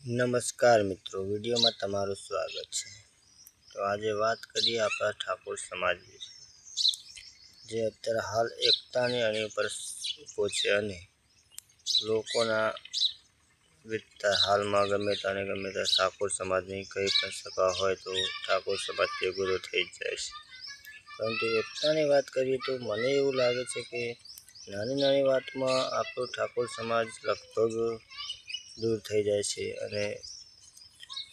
નમસ્કાર મિત્રો, વિડીયોમાં તમારું સ્વાગત છે। તો આજે વાત કરીએ આપણા ઠાકોર સમાજ વિશે, જે અત્યારે હાલ એકતાની અણી ઉપર ઊભો છે અને લોકોના વિસ્તાર હાલમાં ગમે ત્યાં ઠાકોર સમાજની કંઈ પણ સભા હોય તો ઠાકોર સમાજ ભેગો થઈ જાય છે। પરંતુ એકતાની વાત કરીએ તો મને એવું લાગે છે કે નાની નાની વાતમાં આપણો ઠાકોર સમાજ લગભગ દૂર થઈ જાય છે અને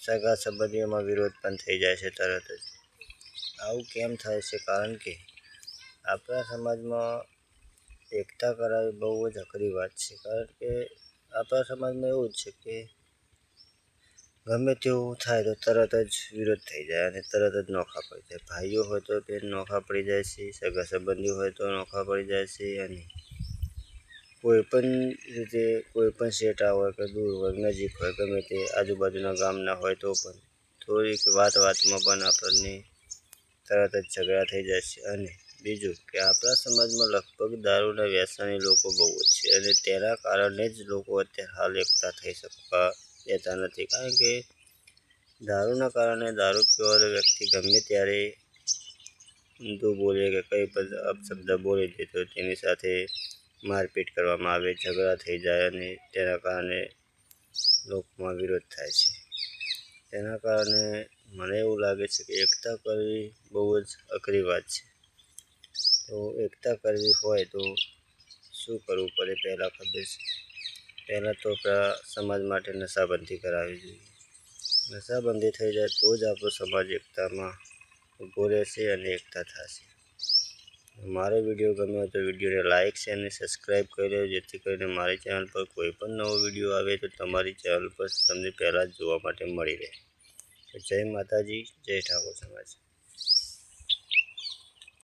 સગા સંબંધીઓમાં વિરોધ પણ થઈ જાય છે તરત જ। આવું કેમ થાય છે? કારણ કે આપણા સમાજમાં એકતા કરાવી બહુ જ અઘરી વાત છે। કારણ કે આપણા સમાજમાં એવું જ છે કે ગમે તેવું થાય તો તરત જ વિરોધ થઈ જાય અને તરત જ નોખા પડી જાય। ભાઈઓ હોય તો તે નોખા પડી જાય છે, સગા સંબંધીઓ હોય તો નોખા પડી જાય છે અને કોઈ પણ રીતે કોઈ પણ શેઠા હોય કે દૂર હોય નજીક હોય ગમે તે આજુબાજુના ગામના હોય તો પણ થોડીક વાતમાં પણ આપણને તરત જ ઝઘડા થઈ જાય છે। અને બીજું કે આપણા સમાજમાં લગભગ દારૂના વ્યસની લોકો બહુ જ છે અને તેના કારણે જ લોકો અત્યારે હાલ એકતા થઈ શકવા દેતા નથી। કારણ કે દારૂના કારણે દારૂ પીવાવાળો વ્યક્તિ ગમે ત્યારે ઊંધું બોલે કે કંઈ પણ અપશબ્દ બોલી દે તો તેની સાથે મારપીટ કરવામાં આવે, ઝઘડા થઈ જાય અને તેના કારણે લોકોમાં વિરોધ થાય છે। તેના કારણે મને એવું લાગે છે કે એકતા કરવી બહુ જ અઘરી વાત છે। તો એકતા કરવી હોય તો શું કરવું પડે? પહેલાં ખબર છે, પહેલાં તો આપણા સમાજ માટે નશાબંધી કરાવવી જોઈએ। નશાબંધી થઈ જાય તો જ આપણો સમાજ એકતામાં ઊભો રહેશે અને એકતા થશે। મારો વિડીયો ગમ્યો હોય તો વિડીયોને લાઇક છે અને સબસ્ક્રાઈબ કરી લેજો, જેથી કરીને મારી ચેનલ પર કોઈ પણ નવો વિડીયો આવે તો તમારી ચેનલ પર તમને પહેલાં જ જોવા માટે મળી રહે। જય માતાજી, જય ઠાકોર સમાજ।